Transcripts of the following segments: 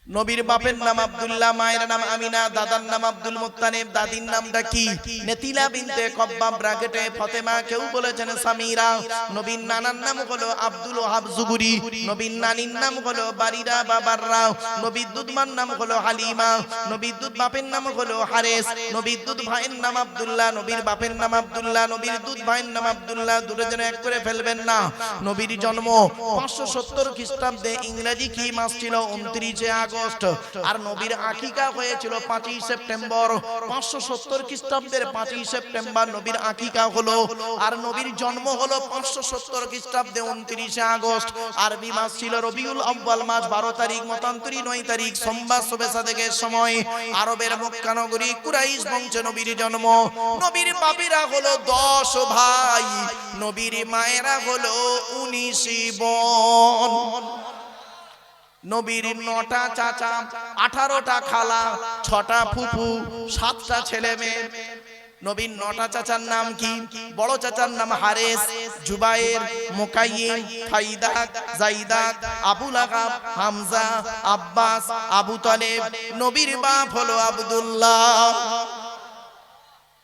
নবীর বাপের নাম আব্দুল্লাহ, মায়ের নাম আমিনা, দাদার নাম আব্দুল মুত্তালিব, দাদির নামটা কি? নেতিলা বিনতে কব্বাব ব্র্যাকেটে ফাতেমা, কেউ বলেছেন সামিরা। নবীর নানার নাম হলো আব্দুল ওয়াহাব জুবুরি, নবীর নানির নাম হলো বারিরা বা বাররা, নবীর দুধমার নাম হলো হালিমা, নবীর দুধ বাপের নাম হলো হারেস, নবীর দুধ ভাইয়ের নাম আব্দুল্লাহ, নবীর বাপের নাম আব্দুল্লাহ, নবীর দুধ ভাইয়ের নাম আব্দুল্লাহ, দুটো যেন এক করে ফেলবেন না। নবীর জন্ম 570 খ্রিস্টাব্দে, ইংরেজি কি মাস ছিল? 29 আগস্ট। আর নবীর আকিকা হয়েছিল 5ই সেপ্টেম্বর। 570 খ্রিস্টাব্দের 5ই সেপ্টেম্বর নবীর আকিকা হলো। আর নবীর জন্ম হলো 570 খ্রিস্টাব্দে 29 আগস্ট। আরবি মাস ছিল রবিউল আউয়াল মাস, 12 তারিখ, মতান্তরী 9 তারিখ, সোমবার শবে সাদেকের সময়। আরবের মক্কা নগরী কুরাইশ বংশে নবীর জন্ম। নবীর বাপেরা হলো 10 ভাই, নবীর মায়েরা হলো 19 বোন। নবীর 9টা চাচা, 18টা খালা, 6টা ফুফু, 7টা ছেলে মেয়ে। নবীর 9টা চাচার নাম কি? বড় চাচার নাম হারেস, জুবায়ের, মুকাইয়িম, ফাইদাক, জাইদাক, আবু লাহাব, হামজা, আব্বাস, আবু তালেব। নবীর বাপ হলো আব্দুল্লাহ।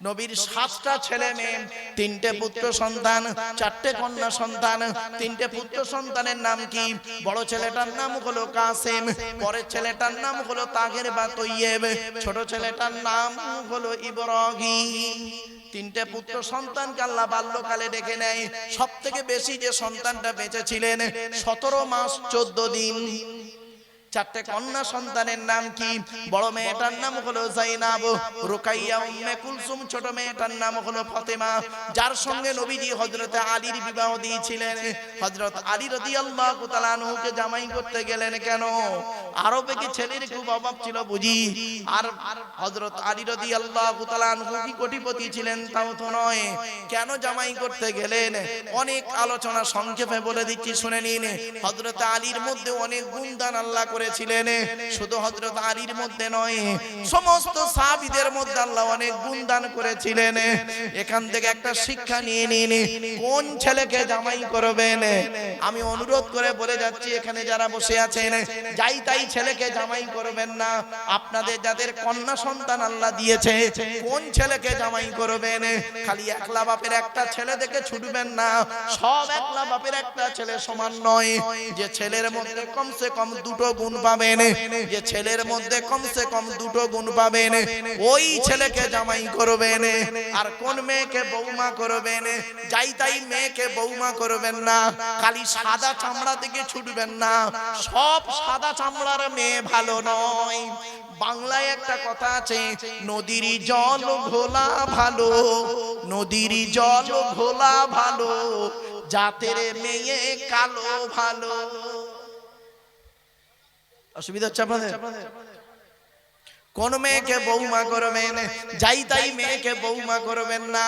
নবীর 7টা ছেলে মেয়ে, 3টে পুত্র সন্তান, 4টে কন্যা সন্তান। 3টে পুত্র সন্তানের নাম কি? বড় ছেলেটার নাম হলো কাসেম, পরের ছেলেটার নাম হলো তাহের বা তৈয়েব, ছোট ছেলেটার নাম হলো ইব্রাহিম। 3টে পুত্র সন্তানকে আল্লাহ বাল্যকালে ডেকে নেয়। সব থেকে বেশি যে সন্তানটা বেঁচে ছিলেন 17 মাস 14 দিন। 4টে কন্যা সন্তানের নাম কি? বড় মেয়েটার নাম হলো জাইনাব, রুকাইয়া, উম্মে কুলসুম। ছোট মেয়েটার নাম হলো ফাতেমা, যার সঙ্গে নবীজি হযরত আলীর বিবাহ দিয়েছিলেন। হযরত আলী রাদিয়াল্লাহু তাআলা আনহুকে জামাই করতে গেলেন কেন? আরবে কি ছেলের খুব অভাব ছিল বুঝি? আর হযরত আলী রাদিয়াল্লাহু তাআলা আনহু কি কোটিপতি ছিলেন? তাও তো নয়। কেন জামাই করতে গেলেন? অনেক আলোচনা, সংক্ষেপে বলে দিচ্ছি শুনে নিন। হযরত আলীর মধ্যে অনেক গুণদান আল্লাহ করেছিলেন। শুধু হযরত আলীর মধ্যে নয়, সমস্ত সাহাবীদের মধ্যে আল্লাহ অনেক গুণদান করেছিলেন। এখান থেকে একটা শিক্ষা নিয়ে নিন, কোন ছেলেকে জামাই করবেন। আমি অনুরোধ করে বলে যাচ্ছি, এখানে যারা বসে আছেন, যাই তাই ছেলেকে জামাই করবেন না। আপনাদের যাদের কন্যা সন্তান আল্লাহ দিয়েছে, কোন ছেলেকে জামাই করবেন। খালি একলা বাপের একটা ছেলে দেখে ছুটবেন না। সব একলা বাপের একটা ছেলে সমান নয়। যে ছেলের মধ্যে কমসে কম 2টো গুণ পাবেন, যে ছেলের মধ্যে কমসে কম 2টো গুণ পাবেন, ওই ছেলেকে জামাই করবেন। আর কোন মেয়েকে বৌমা করবেন? যাই তাই মেয়েকে বৌমা করবেন না। খালি সাদা চামড়া থেকে ছুটবেন না। সব সাদা চামড়ার মেয়ে ভালো নয়। বাংলায় একটা কথা আছে, নদীর জল ঘোলা ভালো, নদীর জল ঘোলা ভালো, জাতের মেয়ে কালো ভালো। অসুবিধা হচ্ছে আপনাদের? কোন মেয়েকে বৌমা করবেন? যাই তাই মেয়েকে বৌমা করবেন না।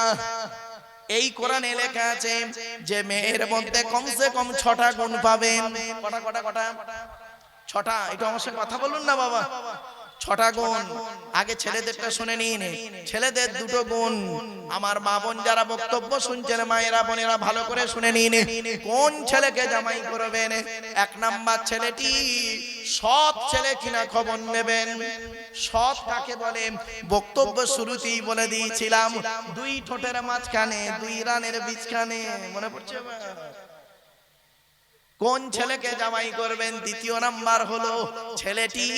এই কোরআনে লেখা আছে যে মেয়ের মধ্যে কমসে কম 6টা গুণ পাবেন। কটা কটা কটা? 6টা। একটু আমার সাথে কথা বলুন না বাবা। 6টা গুণ। আগে ছেলেদেরটা শুনে নিন। ছেলেদের 2টো গুণ। আমার মা বোন যারা বক্তব্য শুনছেন, মায়েরা বোনেরা ভালো করে শুনে নিন, কোন ছেলেকে জামাই করবেন। 1 নাম্বার ছেলেটি সৎ ছেলে কিনা খবর নেবেন। সৎ কাকে বলে? বক্তব্য শুরুতেই বলে দিয়েছিলাম, 2 ঠোঁটের মাঝখানে, 2 রানের বীজখানে। মনে পড়ছে? কোন ছেলেকে জামাই করবেন? 2য় নাম্বার হলো ছেলেটি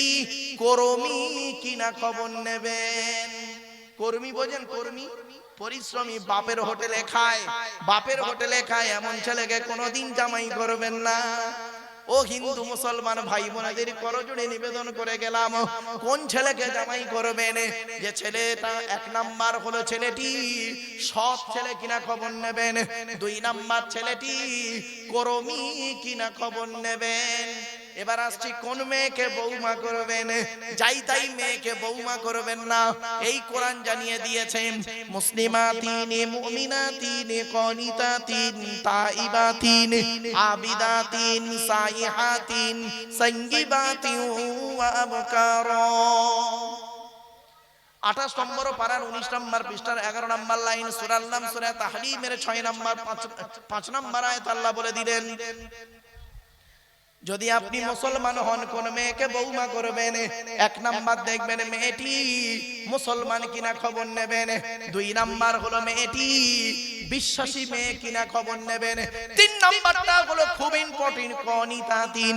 কর্মী কিনা খবর নেবেন। কর্মী বোঝেন? কর্মী, পরিশ্রমী, বাপের হোটেলে খায়, বাপের হোটেলে খায়, এমন ছেলেকে কোনোদিন জামাই করবেন না। ও হিন্দু মুসলমান ভাই বোনেদের করজোড়ে নিবেদন করে গেলাম, কোন ছেলেকে জামাই করবেন? যে ছেলেটা 1 নাম্বার হলো ছেলেটি সৎ ছেলে কিনা খবর নেবেন। 2 নাম্বার ছেলেটি কর্মী কিনা খবর নেবেন। এবার আসছি কোন মেয়েকে বৌমা করবেন। যাই তাই মেয়েকে বৌমা করবেন না। এই কোরআন জানিয়ে দিয়েছেন, মুসলিমাতিন, মুমিনাতিন, কনিতাতিন, তাইবাতিন, আবিদাতিন, সাইহাতিন, সঙ্গীবাতিন ওয়া আবকারা। 28 নম্বর পারার 19 নম্বর পৃষ্ঠার 11 নম্বর লাইন, সূরার নাম সূরা তাহরিমের 6 নম্বর 5 নম্বর আয়াত আল্লাহ বলে দিলেন, যদি আপনি মুসলমান হন, কোন মেয়েকে বৌমা করবেন, এক নাম্বার দেখবেন মেয়েটি মুসলমান কিনা খবর নেবেন, দুই নাম্বার হলো মেয়েটি বিশ্বাসী মেয়ে কিনা খবর নেবেন, তিন নাম্বারটা হলো খুব ইম্পর্টেন্ট কনিতা তিন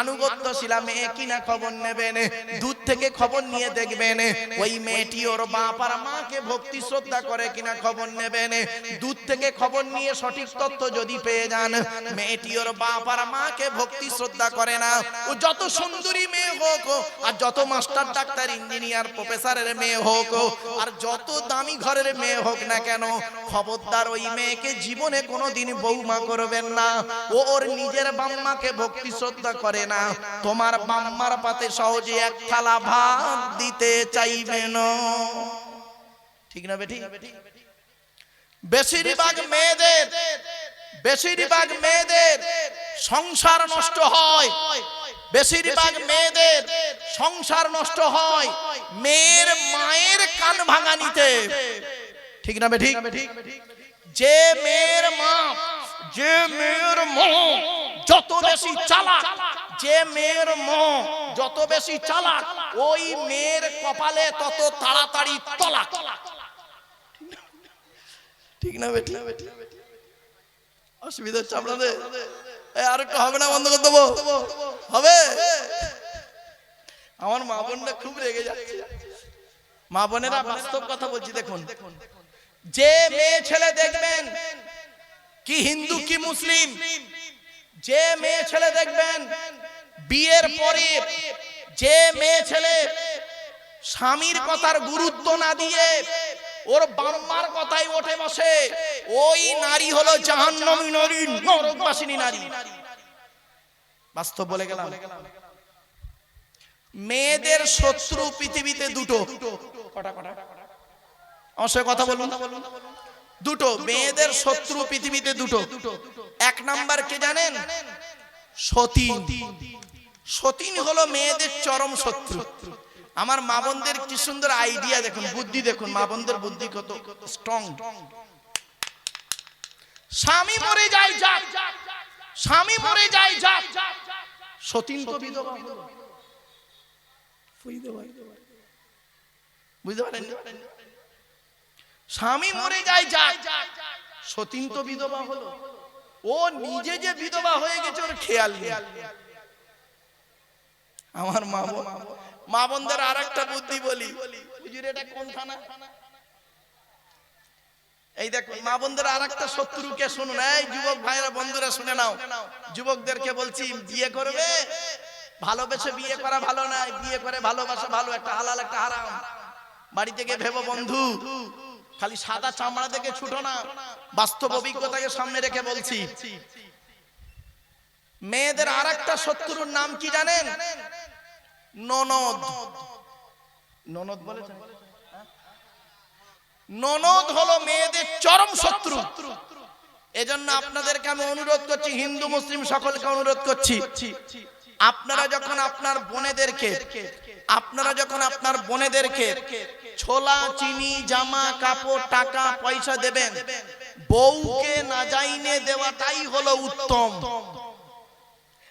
আনুগত্যশীলা মেয়ে কিনা খবর নেবেন। দূর থেকে খবর নিয়ে দেখবেন ওই মেয়েটি ওর বাপ আর মাকে ভক্তি শ্রদ্ধা করে কিনা খবর নেবেন। দূর থেকে খবর নিয়ে সঠিক তথ্য যদি পেয়ে যান মেয়েটি ওর বাপ আর মাকে ভক্তি শ্রদ্ধা করে না, ও যত সুন্দরী মেয়ে হোক আর যত মাস্টার ডাক্তার ইঞ্জিনিয়ার প্রফেসরের মেয়ে হোক আর যত দামি ঘরের মেয়ে হোক না কেন, খবরদার ওই মেয়েকে জীবনে কোনোদিন বৌমা করবেন না। ও ওর নিজের বাম্মাকে ভক্তি শ্রদ্ধা করে না, তোমার বাম্মার পাতে সহজে এক থালা ভাত দিতে চাইবে না। ঠিক না বেটি? বেশিরভাগ মেয়েদের সংসার নষ্ট হয়, বেশিরভাগ মেয়েদের সংসার নষ্ট হয় মেয়ের মায়ের কান ভাঙানিতে। ঠিক না বেটি? যে মেয়ের মা যত বেশি চালাক, যে মেয়ের মা যত বেশি চালাক, ওই মেয়ের কপালে তত তাড়াতাড়ি তলাক। ঠিক না বেটি? অসুবিধা হচ্ছে আপনাদের? আর একটু হবে না? বন্ধ করে দেবো? হবে? আমার মা বোনরা খুব রেগে যাচ্ছে। মা বোনেরা বাস্তব কথা বলছি, দেখুন, যে মেয়ে ছেলে দেখবেন কি হিন্দু কি মুসলিম, যে মেয়ে ছেলে দেখবেন বিয়ের পরে যে মেয়ে ছেলে স্বামীর কথার গুরুত্ব না দিয়ে ওর বাম্মার কথাই ওঠে বসে, ওই নারী হলো জাহান্নামী নারী, নরকবাসিনী নারী। বাস্তব বলে গেলাম। মেয়েদের শত্রু পৃথিবীতে দুটো। কটা? আমার সাথে কথা বলুন। দুটো। মেয়েদের শত্রু পৃথিবীতে দুটো। এক নাম্বার কে জানেন? সতীন। সতীন হলো মেয়েদের চরম শত্রু। আমার মা বোনদের কি সুন্দর আইডিয়া দেখুন, বুদ্ধি দেখুন, মা বোনদের বুদ্ধি কত স্ট্রং। স্বামী মরে যায় যাক, স্বামী মরে যায় যাক, সতীন তো বিধবা হলো। বুঝতে পারেন? স্বামী মরে যায় যাক, সতীন তো বিধবা হলো। ও নিজে যে বিধবা হয়ে গেছে ওর খেয়াল নেই। আমার মা বোনদের আর একটা বুদ্ধি বলি। হুজুর এটা কোন থানা? এই দেখো মা বোনদের আর একটা শত্রুকে শুনুন। এই যুবক ভাইরা বন্ধুরা শুনে নাও, যুবকদেরকে বলছি, বিয়ে করবে ভালোবেসে বিয়ে করা ভালো না, বিয়ে করে ভালোবাসা ভালো। একটা হালাল একটা হারাম। বাড়ি থেকে ভেবো বন্ধু, খালি সাদা চামড়া দেখে ছুটো না, বাস্তব অভিজ্ঞতাকে সামনে রেখে বলছি। মেয়েদের আর একটা শত্রুর নাম কি জানেন? ননদ। ননদ বলেছেন? ননদ হলো মেয়েদের চরম শত্রু। এজন্য আপনাদেরকে আমি অনুরোধ করছি, হিন্দু মুসলিম সকলকে অনুরোধ করছি, আপনারা যখন আপনার বোনেদেরকে ছোলা চিনি জামা কাপড় টাকা পয়সা দেবেন, বউকে না জাইনে দেওয়াটাই হলো উত্তম।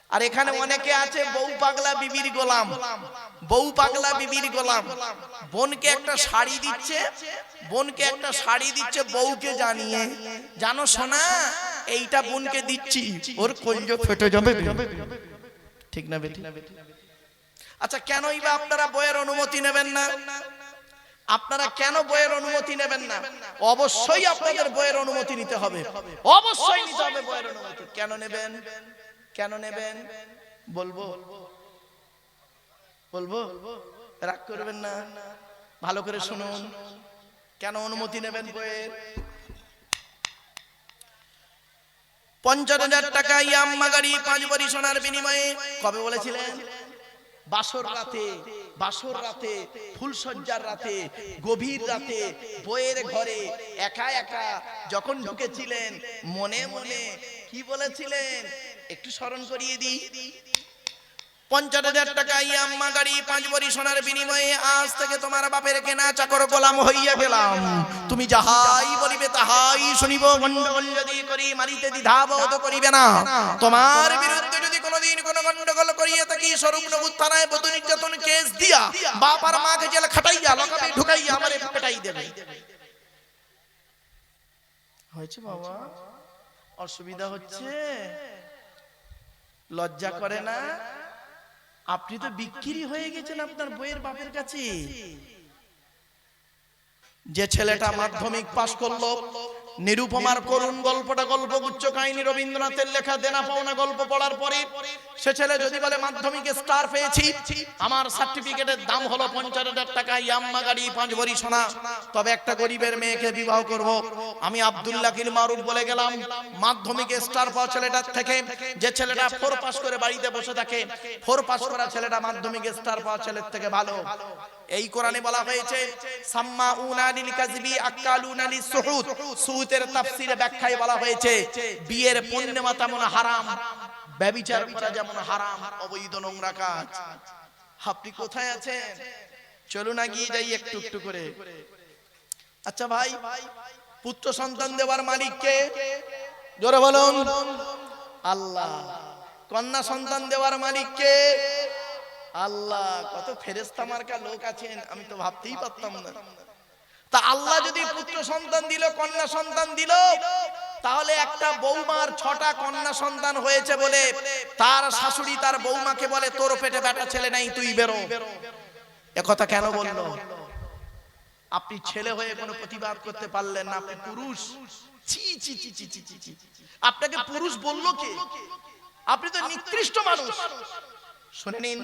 আর এখানে অনেকে আছে বউ পাগলা বিবির গোলাম, বউ পাগলা বিবির গোলাম। বোনকে একটা শাড়ি দিচ্ছে, বউকে জানিয়ে, জানো সোনা এইটা বোনকে দিচ্ছি, ওর কলজা ফেটে যাবে। ঠিক না বেটি? আচ্ছা, কেনই বা আপনারা বইয়ের অনুমতি নেবেন না? আপনারা কেন বইয়ের অনুমতি নেবেন না? অবশ্যই আপনাদের বইয়ের অনুমতি নিতে হবে, অবশ্যই নিতে হবে বইয়ের অনুমতি। কেন নেবেন? কেন নেবেন বলবো? রাগ করবেন না, ভালো করে শুনুন। কেন অনুমতি নেবেন বইয়ের? 50,000 টাকা ইয়াম্মা গাড়ি 5 ভরি সোনার বিনিময়ে। কবে বলেছিলেন? বাসর রাতে, ফুলসজ্জার রাতে, গভীর রাতে, বইয়ের ঘরে একা একা যখন ঢুকেছিলেন, মনে মনে কি বলেছিলেন একটু স্মরণ করিয়ে দিই। 50,000 টাকা ইয়াম্মা গাড়ি 5 ভরি সোনার বিনিময়ে আজ থেকে তোমার বাপের কেনা চাকর গোলাম হইয়া গেলাম। তুমি যাহাই বলিবে তাহাই শুনিব। গন্ডগোল যদি করি মারিতে দ্বিধাবোধ করিবে না। তোমার বিরুদ্ধে যদি কোনোদিন কোনো গন্ডগোল করিয়ে থাকি স্বরূপনগর থানায় বধূ নির্যাতন কেস দিয়া বাপ আর মাকে জেলে খাটাইয়া লকাপে ঢুকাইয়া আমারে পেটাই দেবে। হয়েছে বাবা, অসুবিধা হচ্ছে, লজ্জা করে না? আপনি তো বিক্রি হয়ে গেছেন আপনার বইয়ের বাপের কাছে। যে ছেলেটা মাধ্যমিক পাশ করলো, নিরুপমার করুণ গল্পটা গল্পগুচ্ছ কাহিনী রবীন্দ্রনাথের লেখা দেনা পাওনা গল্প পড়ার পরে সে ছেলে যদি বলে মাধ্যমিকে স্টার পেয়েছি, আমার সার্টিফিকেটের দাম হলো 50,000 টাকা, ইয়াম্মা গাড়ি, 5 ভরি সোনা, তবে একটা গরিবের মেয়েকে বিবাহ করব, আমি আব্দুল্লাহ কিল মারুফ বলে গেলাম মাধ্যমিকে স্টার পাওয়া ছেলেটার থেকে যে ছেলেটা 4 পাস করে বাড়িতে বসে থাকে, 4 পাস করা ছেলেটা মাধ্যমিকে স্টার পাওয়া ছেলের থেকে ভালো। এই কোরআনে বলা হয়েছে সাম্মাউনা লিল কাযবি আকালুনা লিসুহুদ। সুহুদের তাফসীরে ব্যাখ্যায় বলা হয়েছে বিয়ের পূর্ণিমা তেমন হারাম, ব্যভিচার করা যেমন হারাম, অবৈধ নোংরা কাজ। আপনি কোথায় আছেন? চলুন এগিয়ে যাই একটু একটু করে। আচ্ছা ভাই, পুত্র সন্তান দেওয়ার মালিক কে? জোরে বলুন। আল্লাহ। কন্যা সন্তান দেওয়ার মালিক কে? আল্লাহ। কত ফেরেশতা মার্কা লোক আছেন, আমি তো ভাবতেই পারতাম না। তা আল্লাহ যদি পুত্র সন্তান দিল, কন্যা সন্তান দিল, তাহলে একটা বৌমার 6টা কন্যা সন্তান হয়েছে বলে তার শাশুড়ি তার বৌমাকে বলে তোর পেটে বেটা ছেলে নাই, তুই বেরো। একথা কেন বললো? আপনি ছেলে হয়ে কোনো প্রতিবাদ করতে পারলেন না, আপনি পুরুষ। ছি ছি ছি ছি ছি ছি। আপনাকে পুরুষ বললো কে? আপনি তো নিকৃষ্ট মানুষ। শুনে নিন।